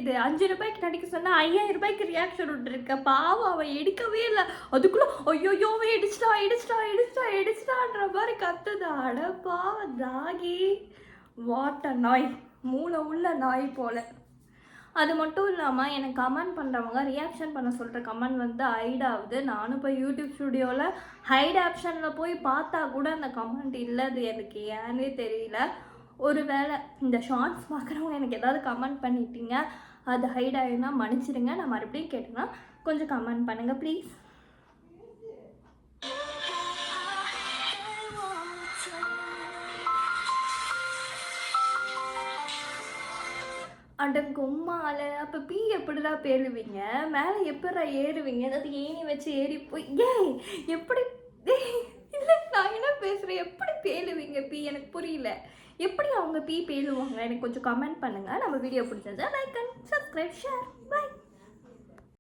கிடைக்குது. 5 ரூபாய்க்கு நடிக்க சொன்னா 5000 ரூபாய்க்கு ரியாக்ஷன் விட்டுருக்க. பாவம் அவன் எடுக்கவே இல்லை. அதுக்குள்ள ஐயோயோ இடிச்சிட்டான்ற மாதிரி கத்துது. அட பாவம் தாகி. வாட் அ நாய், மூளை உள்ள நாய் போல. அது மட்டும் இல்லாமல் எனக்கு கமெண்ட் பண்ணுறவங்க ரியாக்ஷன் பண்ண சொல்கிற கமெண்ட் வந்து ஹைட் ஆகுது. நானும் போய் யூடியூப் ஸ்டுடியோவில் ஹைட் ஆப்ஷனில் போய் பார்த்தா கூட அந்த கமெண்ட் இல்லை. அது எனக்கு ஏன்னே தெரியல. ஒரு வேளை இந்த ஷார்ட்ஸ் பார்க்குறவங்க எனக்கு ஏதாவது கமெண்ட் பண்ணிட்டீங்க, அது ஹைட் ஆகினா மன்னிச்சிடுங்க. நான் மறுபடியும் கேட்டேன்னா கொஞ்சம் கமெண்ட் பண்ணுங்கள் ப்ளீஸ். அடங்கும்மால அப்போ பீ எப்படிடா பேழுவீங்க? மேலே எப்படா ஏறுவீங்க? ஏதாவது ஏணி வச்சு ஏறி போய் எப்படி இல்லை நான் என்ன பேசுகிறேன்? எப்படி பேழுவீங்க பீ? எனக்கு புரியல. எப்படி அவங்க பீ பேழுவாங்க? எனக்கு கொஞ்சம் கமெண்ட் பண்ணுங்கள். நம்ம வீடியோ பிடிச்சிருந்தா like and subscribe share. By.